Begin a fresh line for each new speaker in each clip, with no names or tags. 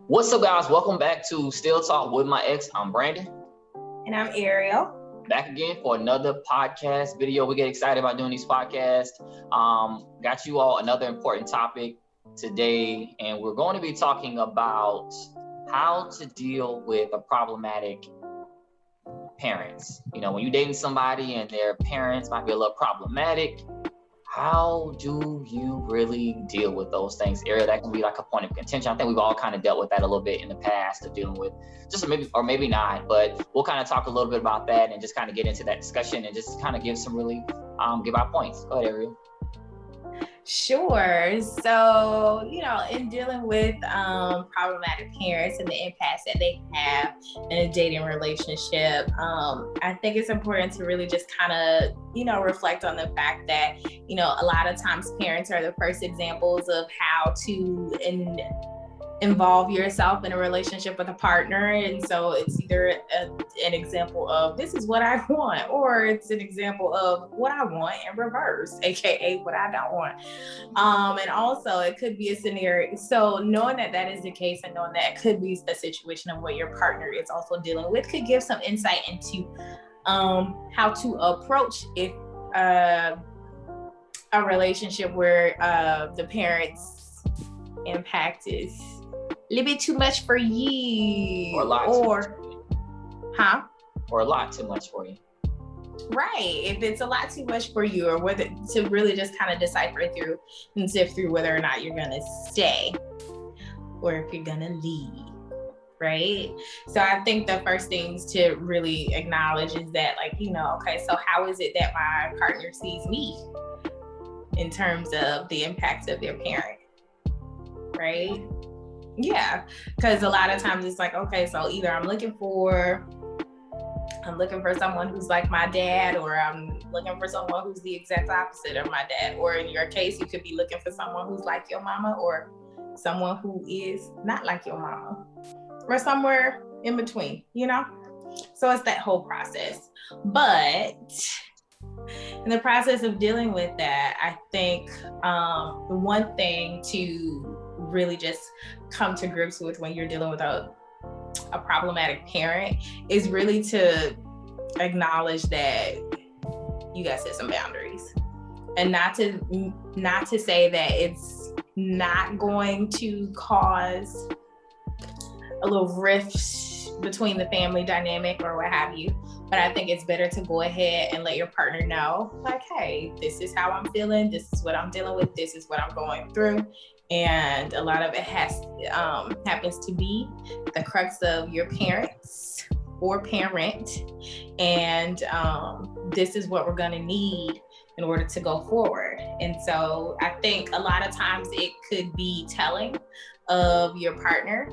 What's up, guys? Welcome back to Still Talk with my ex. I'm Brandon.
And I'm Ariel.
Back again for another podcast video. We get excited about doing these podcasts. Got you all another important topic today, and we're going to be talking about how to deal with a problematic parents. You know, when you're dating somebody and their parents might be a little problematic, how do you really deal with those things? Ariel, that can be like a point of contention. I think we've all kind of dealt with that a little bit in the past of dealing with just maybe not, but we'll kind of talk a little bit about that and just kind of get into that discussion and just kind of give some really, give our points. Go ahead, Ariel.
Sure. So, in dealing with problematic parents and the impacts that they have in a dating relationship, I think it's important to really just kind of, reflect on the fact that, a lot of times parents are the first examples of how to involve yourself in a relationship with a partner. And so it's either an example of this is what I want, or it's an example of what I want in reverse, aka what I don't want. And also it could be a scenario. So knowing that is the case and knowing that it could be a situation of what your partner is also dealing with could give some insight into how to approach if a relationship where the parents' impact is a little bit too much for you,
or a lot too much for you.
Right. If it's a lot too much for you, or whether to really just kind of decipher through and sift through whether or not you're gonna stay or if you're gonna leave. Right. So I think the first things to really acknowledge is that, okay, so how is it that my partner sees me in terms of the impacts of their parent? Right. Yeah, because a lot of times it's like, okay, so either I'm looking for someone who's like my dad, or I'm looking for someone who's the exact opposite of my dad. Or in your case, you could be looking for someone who's like your mama, or someone who is not like your mama, or somewhere in between, So it's that whole process. But in the process of dealing with that, I think the one thing to really just come to grips with when you're dealing with a problematic parent is really to acknowledge that you got to set some boundaries, and not to say that it's not going to cause a little rift between the family dynamic or what have you. But I think it's better to go ahead and let your partner know, like, hey, this is how I'm feeling. This is what I'm dealing with. This is what I'm going through. And a lot of it happens to be the crux of your parents or parent. And this is what we're going to need in order to go forward. And so I think a lot of times it could be telling of your partner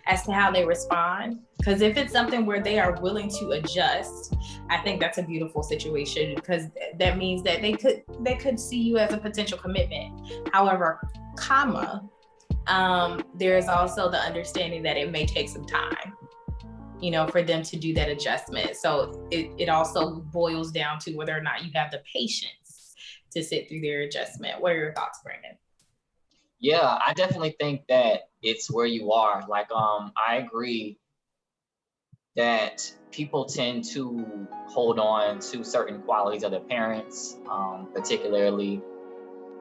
as to how they respond. Because if it's something where they are willing to adjust, I think that's a beautiful situation, because that means that they could see you as a potential commitment. However, there is also the understanding that it may take some time, for them to do that adjustment. So it also boils down to whether or not you have the patience to sit through their adjustment. What are your thoughts, Brandon?
Yeah, I definitely think that it's where you are. I agree that people tend to hold on to certain qualities of their parents, particularly,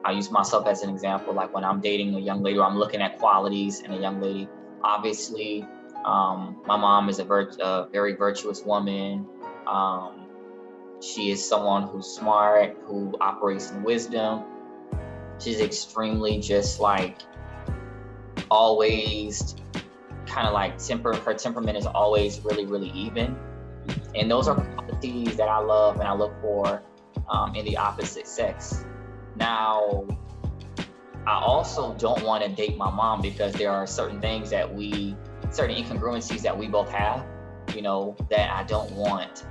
I use myself as an example, like when I'm dating a young lady or I'm looking at qualities in a young lady. Obviously, my mom is a very virtuous woman. She is someone who's smart, who operates in wisdom. She's extremely just always kind of her temperament is always really, really even. And those are qualities that I love and I look for in the opposite sex. Now, I also don't want to date my mom because there are certain incongruencies that we both have, that I don't want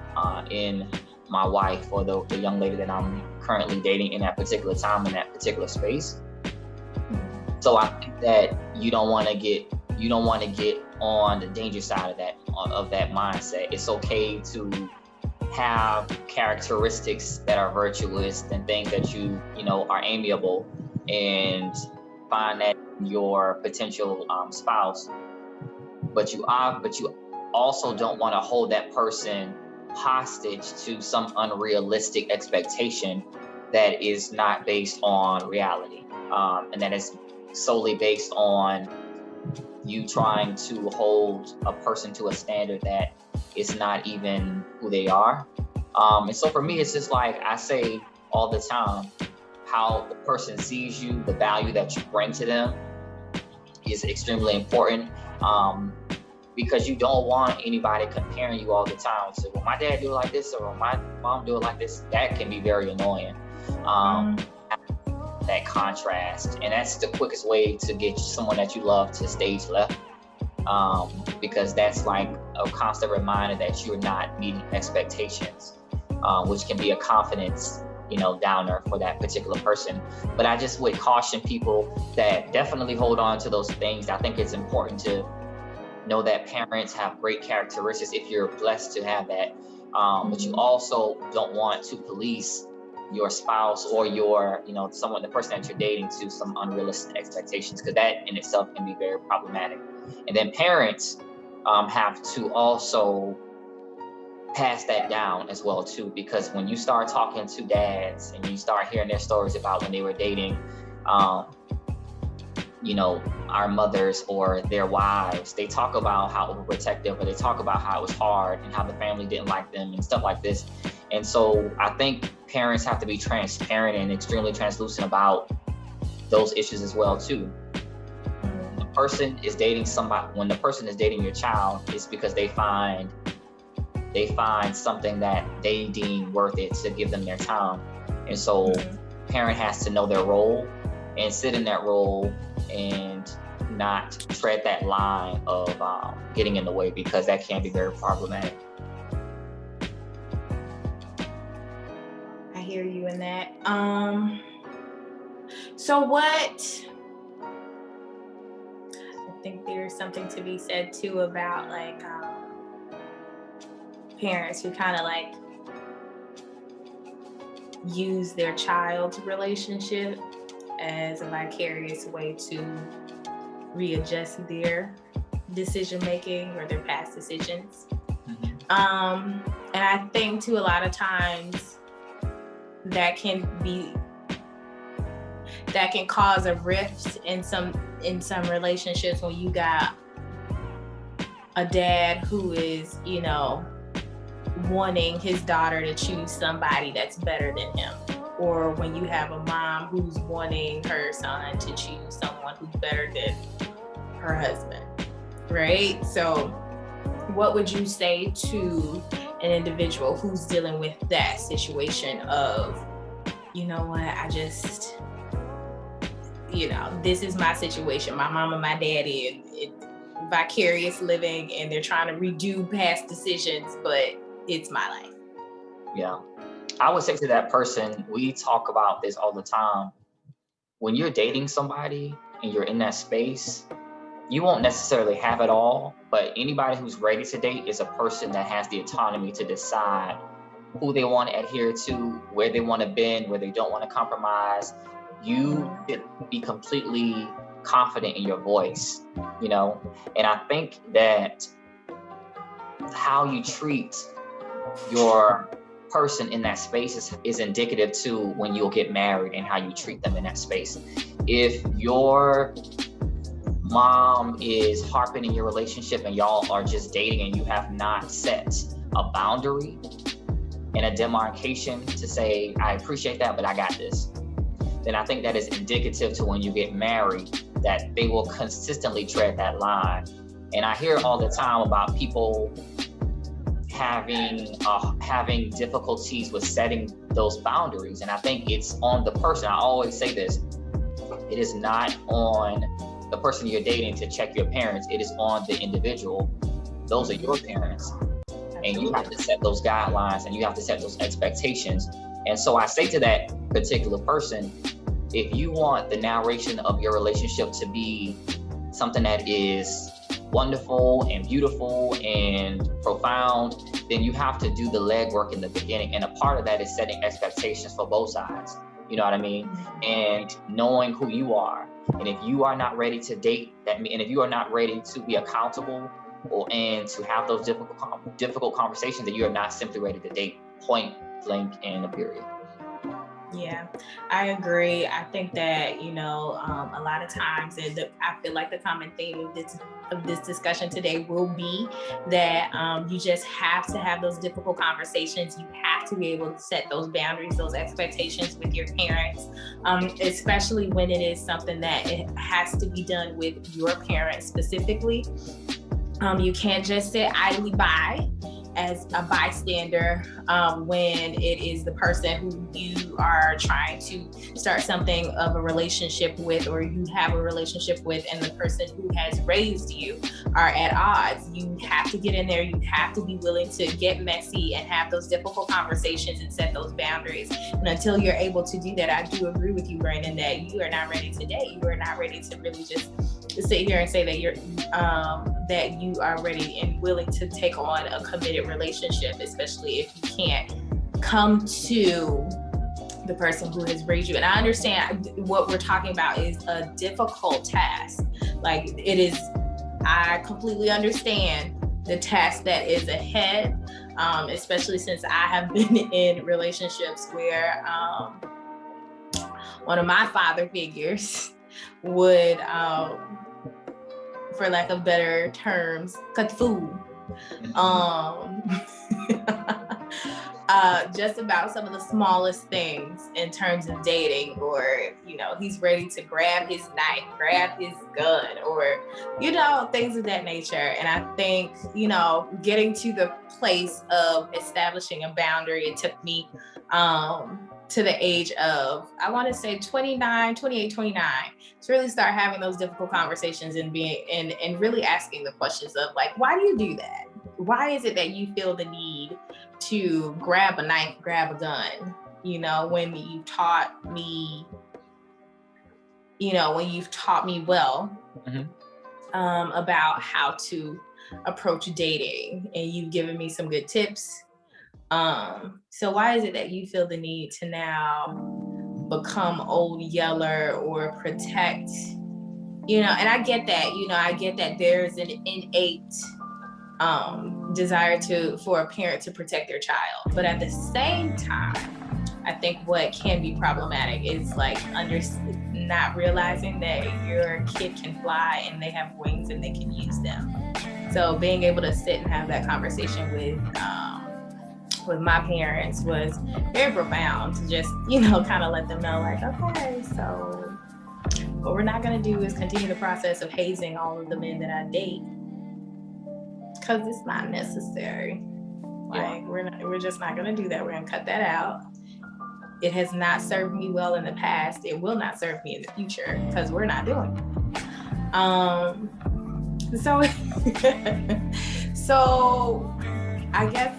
in my wife or the young lady that I'm currently dating in that particular time, in that particular space. So I think that you don't want to get on the danger side of that mindset. It's okay to have characteristics that are virtuous and things that you know are amiable, and find that in your potential spouse, but you also don't want to hold that person hostage to some unrealistic expectation that is not based on reality, and that is solely based on you trying to hold a person to a standard that is not even who they are. And so for me, it's just like I say all the time, how the person sees you, the value that you bring to them is extremely important, because you don't want anybody comparing you all the time. So, well, my dad do it like this, or my mom do it like this. That can be very annoying. That contrast, and that's the quickest way to get someone that you love to stage left, because that's like a constant reminder that you're not meeting expectations, which can be a confidence downer for that particular person. But I just would caution people that definitely hold on to those things. I think it's important to know that parents have great characteristics if you're blessed to have that, but you also don't want to police your spouse or your the person that you're dating to some unrealistic expectations, because that in itself can be very problematic. And then parents have to also pass that down as well too, because when you start talking to dads and you start hearing their stories about when they were dating our mothers or their wives, they talk about how overprotective, or they talk about how it was hard and how the family didn't like them and stuff like this. And so I think parents have to be transparent and extremely translucent about those issues as well too. When the person is dating your child, it's because they find something that they deem worth it to give them their time. And so parent has to know their role and sit in that role and not tread that line of getting in the way, because that can be very problematic.
I hear you in that. So I think there's something to be said too about like parents who kind of like use their child's relationship as a vicarious way to readjust their decision making or their past decisions. And I think too, a lot of times that can cause a rift in some relationships when you got a dad who is wanting his daughter to choose somebody that's better than him, or when you have a mom who's wanting her son to choose someone who's better than her husband, right? So what would you say to an individual who's dealing with that situation of, I just, this is my situation, my mom and my dad is vicarious living, and they're trying to redo past decisions, but it's my life?
Yeah. I would say to that person, we talk about this all the time. When you're dating somebody and you're in that space, you won't necessarily have it all, but anybody who's ready to date is a person that has the autonomy to decide who they want to adhere to, where they want to bend, where they don't want to compromise. You should be completely confident in your voice, and I think that how you treat your person in that space is indicative to when you'll get married and how you treat them in that space. If your mom is harping in your relationship and y'all are just dating and you have not set a boundary and a demarcation to say, I appreciate that, but I got this, then I think that is indicative to when you get married that they will consistently tread that line. And I hear all the time about people having difficulties with setting those boundaries. And I think it's on the person. I always say this, it is not on the person you're dating to check your parents. It is on the individual. Those are your parents. And you have to set those guidelines and you have to set those expectations. And so I say to that particular person, if you want the narration of your relationship to be something that is wonderful and beautiful and profound, then you have to do the legwork in the beginning. And a part of that is setting expectations for both sides. You know what I mean? And knowing who you are And if you are not ready to date, and if you are not ready to be accountable and to have those difficult conversations, then you are not simply ready to date. Point blank and a period.
Yeah, I agree. I think that, a lot of times, I feel like the common theme of this discussion today will be that you just have to have those difficult conversations. You have to be able to set those boundaries, those expectations with your parents, especially when it is something that it has to be done with your parents specifically. You can't just sit idly by as a bystander when it is the person who you are trying to start something of a relationship with, or you have a relationship with, and the person who has raised you are at odds. You have to get in there. You have to be willing to get messy and have those difficult conversations and set those boundaries. And until you're able to do that, I do agree with you, Brandon, that you are not ready to date. You are not ready to really just sit here and say that you're that you are ready and willing to take on a committed relationship, especially if you can't come to the person who has raised you. And I understand what we're talking about is a difficult task. Like, it is, I completely understand the task that is ahead, especially since I have been in relationships where one of my father figures would, for lack of better terms, cut the food. Just about some of the smallest things in terms of dating, or, he's ready to grab his knife, grab his gun, or, things of that nature. And I think, getting to the place of establishing a boundary, it took me to the age of, I want to say 28, 29, to really start having those difficult conversations and and really asking the questions of, like, why do you do that? Why is it that you feel the need to grab a knife, grab a gun? When you've taught me, well, about how to approach dating, and you've given me some good tips. So why is it that you feel the need to now become old yeller or protect, and I get that, I get that there's an innate desire for a parent to protect their child. But at the same time, I think what can be problematic is not realizing that your kid can fly and they have wings and they can use them. So being able to sit and have that conversation with my parents was very profound, to just, kind of let them know, like, okay, so what we're not going to do is continue the process of hazing all of the men that I date, because it's not necessary. Like, we're just not going to do that. We're going to cut that out. It has not served me well in the past. It will not serve me in the future, because we're not doing it. So I guess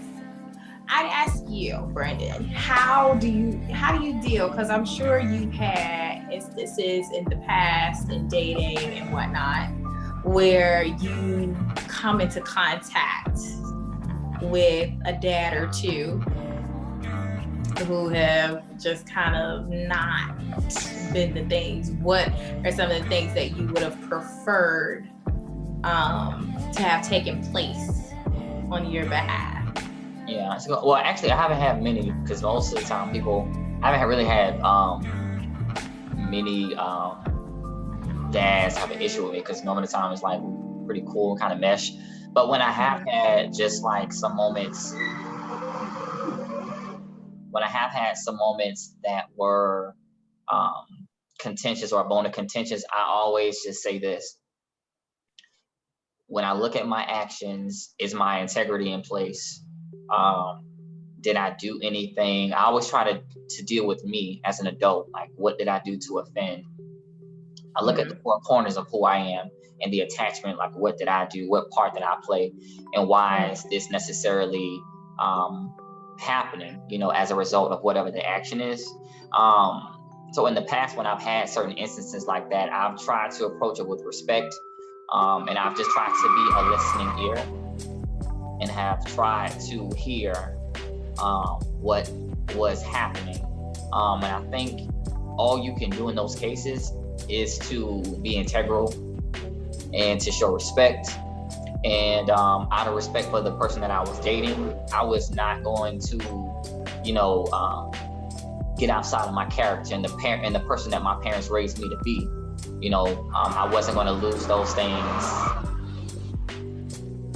I'd ask you, Brandon, how do you deal? Because I'm sure you've had instances in the past in dating and whatnot where you come into contact with a dad or two who have just kind of not been the things. What are some of the things that you would have preferred to have taken place on your behalf?
Yeah, well, actually, I haven't had many, because most of the time I haven't really had many dads have an issue with it, because normally the time it's like pretty cool, kind of mesh. But when I have had just like some moments, that were contentious or a bone of contentions, I always just say this: when I look at my actions, is my integrity in place? Did I do anything? I always try to deal with me as an adult. Like, what did I do to offend? I look at the four corners of who I am and the attachment. Like, what did I do? What part did I play? And why is this necessarily happening, as a result of whatever the action is? So in the past, when I've had certain instances like that, I've tried to approach it with respect. And I've just tried to be a listening ear, and have tried to hear what was happening. And I think all you can do in those cases is to be integral and to show respect. And out of respect for the person that I was dating, I was not going to, get outside of my character and the person that my parents raised me to be. I wasn't going to lose those things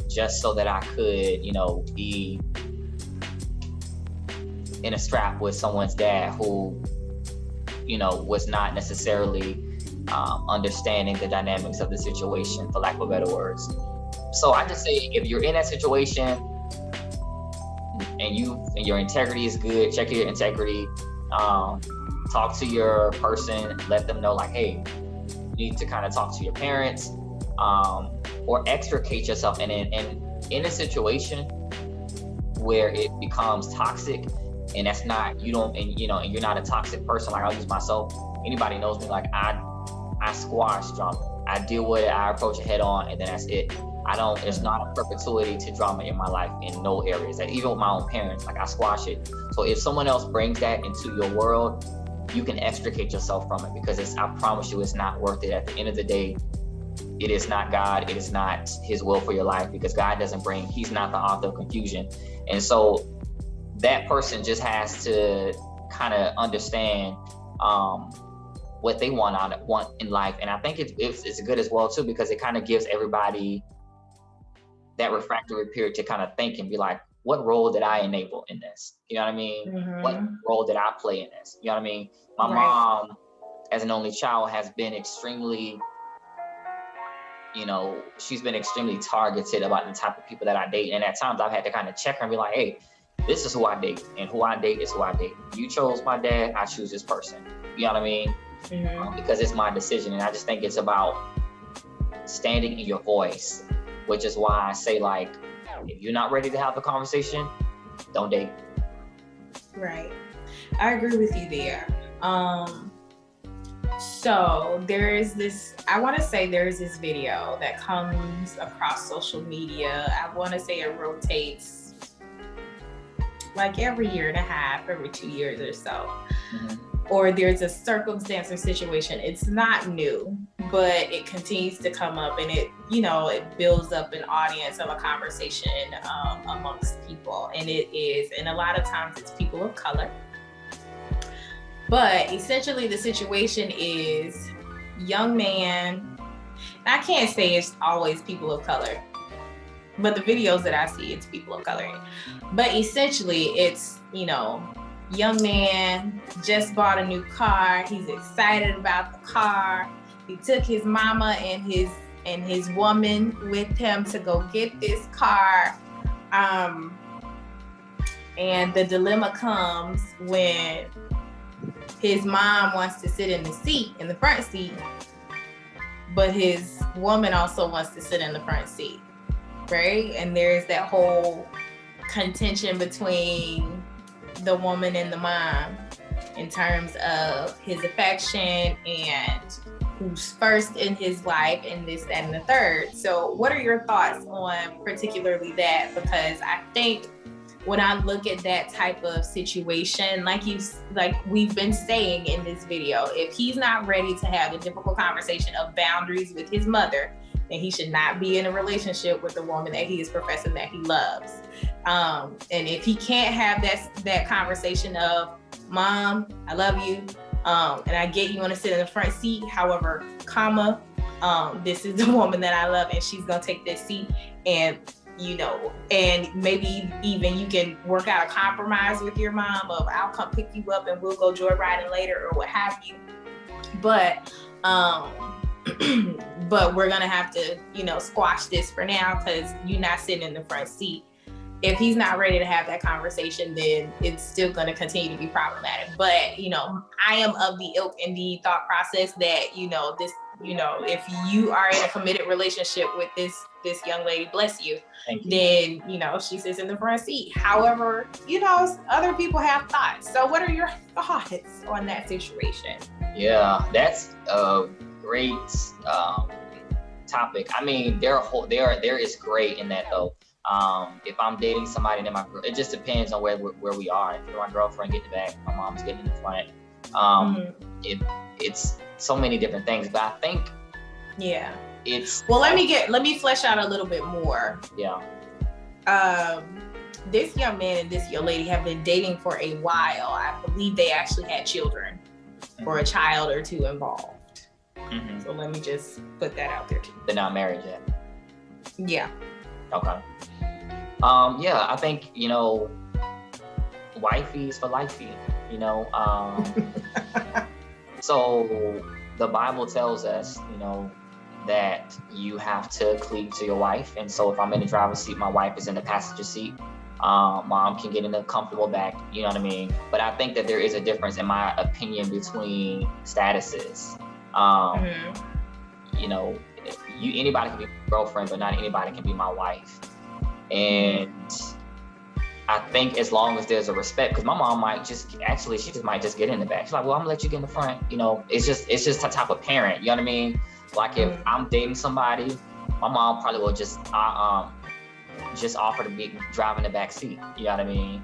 just so that I could, be in a strap with someone's dad who, was not necessarily understanding the dynamics of the situation, for lack of better words. So I just say, if you're in that situation and your integrity is good, check your integrity. Talk to your person, let them know, like, hey, you need to kind of talk to your parents, or extricate yourself. And in a situation where it becomes toxic, and that's not, and you're not a toxic person. Like, I'll use myself. Anybody knows me, like, I squash drama. I deal with it, I approach it head on, and then that's it. There's not a perpetuity to drama in my life in no areas. Like, even with my own parents, like, I squash it. So if someone else brings that into your world, you can extricate yourself from it, because I promise you, it's not worth it. At the end of the day, it is not God. It is not his will for your life, because God he's not the author of confusion. And so that person just has to kind of understand what they want in life. And I think it's good as well too, because it kind of gives everybody that refractory period to kind of think and be like, what role did I enable in this? You know what I mean? Mm-hmm. What role did I play in this? You know what I mean? My mom, as an only child, has been extremely, she's been extremely targeted about the type of people that I date. And at times I've had to kind of check her and be like, hey, this is who I date, and who I date is who I date. You chose my dad, I choose this person. You know what I mean? Mm-hmm. Because it's my decision. And I just think it's about standing in your voice, which is why I say, like, if you're not ready to have the conversation, don't date.
Right. I agree with you there. So there's this video that comes across social media. I want to say it rotates like every year and a half, every 2 years or so. Mm-hmm. Or there's a circumstance or situation. It's not new, but it continues to come up, and it builds up an audience of a conversation amongst people. And a lot of times it's people of color. But essentially the situation is young man, I can't say it's always people of color, but the videos that I see, it's people of color. But essentially it's, young man just bought a new car. He's excited about the car. He took his mama and his woman with him to go get this car. And the dilemma comes when his mom wants to sit in the front seat, but his woman also wants to sit in the front seat, right? And there's that whole contention between the woman and the mom in terms of his affection and who's first in his life and this, that, and the third. So what are your thoughts on particularly that? Because I think when I look at that type of situation, like we've been saying in this video, if he's not ready to have a difficult conversation of boundaries with his mother, then he should not be in a relationship with the woman that he is professing that he loves. And if he can't have that conversation of, Mom, I love you, and I get you want to sit in the front seat, however, this is the woman that I love, and she's gonna take this seat, and and maybe even you can work out a compromise with your mom of, I'll come pick you up and we'll go joyriding later or what have you. But but we're gonna have to, squash this for now because you're not sitting in the front seat. If he's not ready to have that conversation, then it's still gonna continue to be problematic. But, I am of the ilk and the thought process that, if you are in a committed relationship with this young lady, bless you, then, she sits in the front seat. However, other people have thoughts. So what are your thoughts on that situation?
Yeah, that's a great topic. I mean, there is great in that though. If I'm dating somebody, then it just depends on where we are. If you're my girlfriend, get in the back. My mom's getting in the front. If it's so many different things. But I think it's
let me flesh out a little bit more. This young man and this young lady have been dating for a while. I believe they actually had children or a child or two involved. So let me just put that out there too.
They're not married yet.
Yeah.
Okay. I think, wifey's for lifey, so the Bible tells us, that you have to cleave to your wife. And so if I'm in the driver's seat, my wife is in the passenger seat. Mom can get in the comfortable back, you know what I mean? But I think that there is a difference, in my opinion, between statuses. Anybody can be my girlfriend, but not anybody can be my wife. And I think as long as there's a respect, because my mom might she might just get in the back. She's like, well, I'm gonna let you get in the front. It's just the type of parent, you know what I mean? Like if I'm dating somebody, my mom probably will just offer to be driving the back seat, you know what I mean?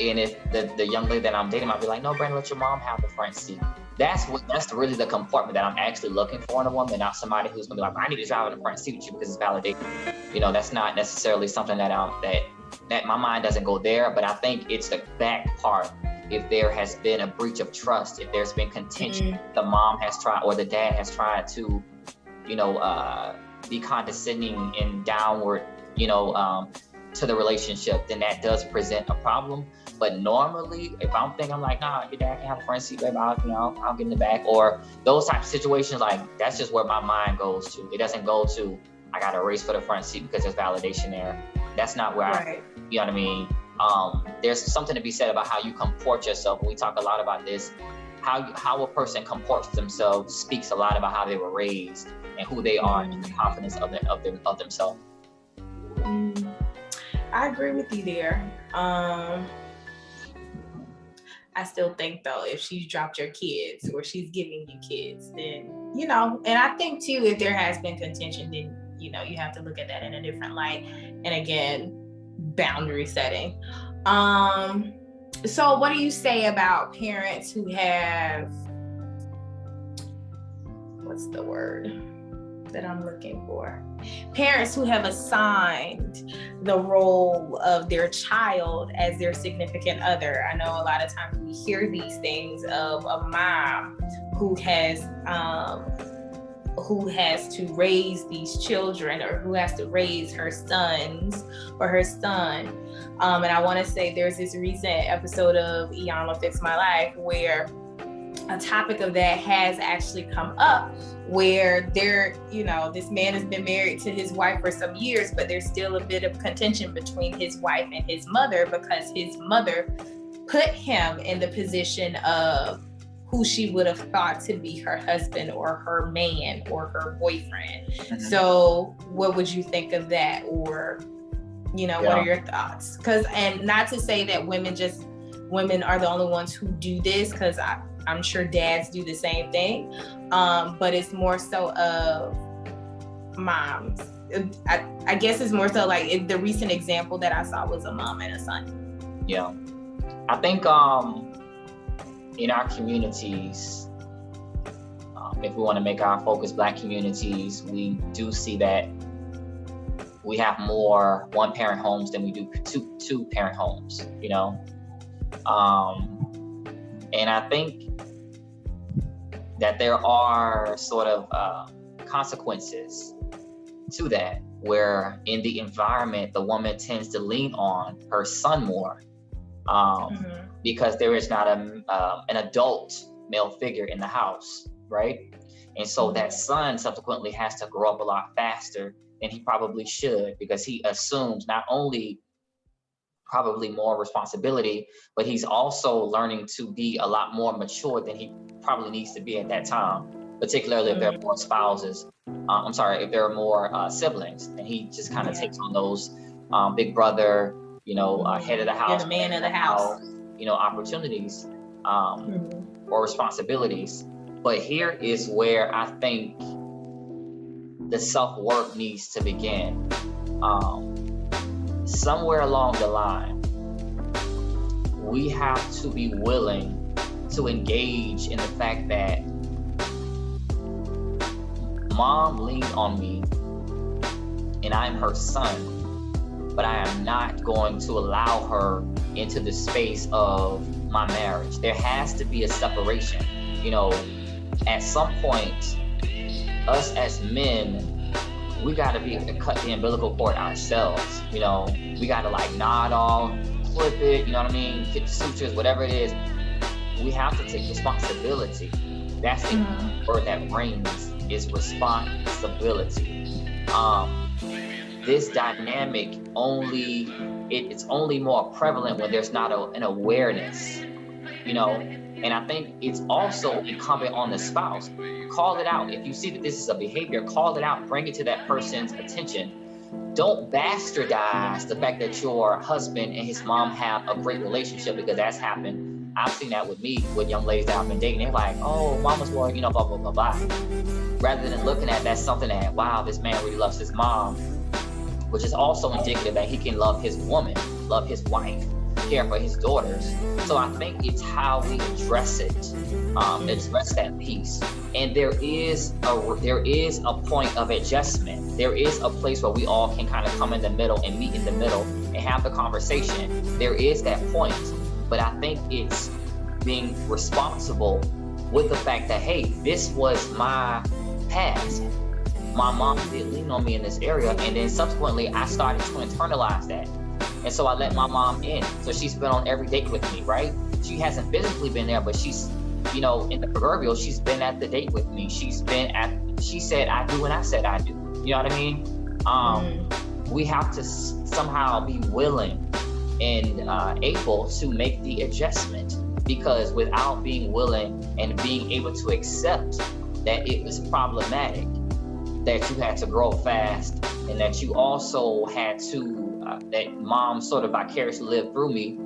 And if the young lady that I'm dating might be like, no, Brandon, let your mom have the front seat. That's really the compartment that I'm actually looking for in a woman, not somebody who's gonna be like, I need to drive in the front seat with you because it's validation. That's not necessarily something that my mind doesn't go there, but I think it's the back part. If there has been a breach of trust, if there's been contention, the mom has tried or the dad has tried to, be condescending and downward, to the relationship, then that does present a problem. But normally, if I'm like, nah, your dad can have a front seat, baby, I'll get in the back, or those types of situations, like that's just where my mind goes to. It doesn't go to, I got to race for the front seat because there's validation there. That's not where you know what I mean? There's something to be said about how you comport yourself. We talk a lot about this. How a person comports themselves speaks a lot about how they were raised and who they are and the confidence of themselves.
I agree with you there. I still think though, if she's dropped your kids or she's giving you kids, then, and I think too, if there has been contention, then, you have to look at that in a different light. And again, boundary setting. So what do you say about parents who have, what's the word that I'm looking for? Parents who have assigned the role of their child as their significant other. I know a lot of times we hear these things of a mom who has to raise these children, or who has to raise her sons or her son. And I want to say there's this recent episode of Iyanla Fix My Life where a topic of that has actually come up, where this man has been married to his wife for some years, but there's still a bit of contention between his wife and his mother, because his mother put him in the position of who she would have thought to be her husband or her man or her boyfriend. So what would you think of that? Or, what are your thoughts? And not to say that women are the only ones who do this, because I'm sure dads do the same thing. But it's more so of moms. I guess it's more so like the recent example that I saw was a mom and a son.
Yeah. I think in our communities, if we want to make our focus Black communities, we do see that we have more one-parent homes than we do two-parent homes, and I think that there are sort of consequences to that, where in the environment, the woman tends to lean on her son more, because there is not an adult male figure in the house, right? And so that son subsequently has to grow up a lot faster than he probably should, because he assumes not only probably more responsibility, but he's also learning to be a lot more mature than he probably needs to be at that time, particularly if there are more spouses. If there are more siblings, and he just kind of takes on those big brother, head of the house,
the man of the house,
opportunities or responsibilities. But here is where I think the self-work needs to begin. Somewhere along the line, we have to be willing to engage in the fact that mom leaned on me and I'm her son, but I am not going to allow her into the space of my marriage. There has to be a separation. You know, at some point, us as men, we got to be able to cut the umbilical cord ourselves. You know, we got to like nod off, flip it, you know what I mean? Get the sutures, whatever it is. We have to take responsibility. That's the word that rings, is responsibility. This dynamic it's only more prevalent when there's not an awareness, you know? And I think it's also incumbent on the spouse. Call it out. If you see that this is a behavior, call it out, bring it to that person's attention. Don't bastardize the fact that your husband and his mom have a great relationship, because that's happened. I've seen that with me, with young ladies that I've been dating. They're like, oh, mama's boy, you know, blah, blah, blah, blah. Rather than looking at that something that, wow, this man really loves his mom, which is also indicative that he can love his woman, love his wife, care for his daughters. So I think it's how we address it, address that piece. And there is a point of adjustment. There is a place where we all can kind of come in the middle and meet in the middle and have the conversation. There is that point, but I think it's being responsible with the fact that, hey, this was my past. My mom did lean on me in this area, and then subsequently I started to internalize that. And so I let my mom in. So she's been on every date with me, right? She hasn't physically been there, but she's, you know, in the proverbial, she's been at the date with me. She said I do when I said I do. You know what I mean? We have to somehow be willing and able to make the adjustment, because without being willing and being able to accept that it was problematic, that you had to grow fast, and that you also had to, that mom sort of vicariously lived through me,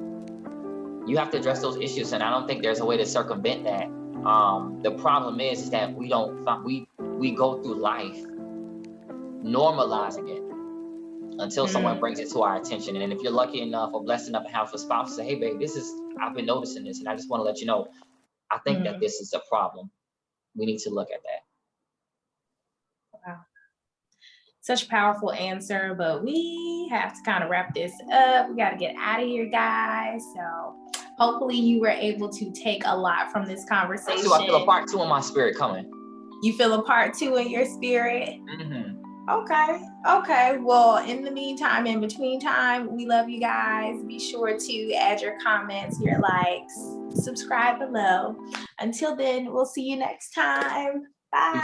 you have to address those issues. And I don't think there's a way to circumvent that. The problem is that we go through life normalizing it until someone brings it to our attention. And if you're lucky enough or blessed enough to have a spouse say, hey babe, I've been noticing this, and I just want to let you know, I think that this is a problem. We need to look at that.
Wow. Such a powerful answer, but we have to kind of wrap this up. We got to get out of here, guys. So hopefully you were able to take a lot from this conversation.
So I feel a part 2 in my spirit coming.
You feel a part 2 in your spirit?
Mm-hmm.
Okay. Well, in the meantime, in between time, we love you guys. Be sure to add your comments, your likes, subscribe below. Until then, we'll see you next time. Bye.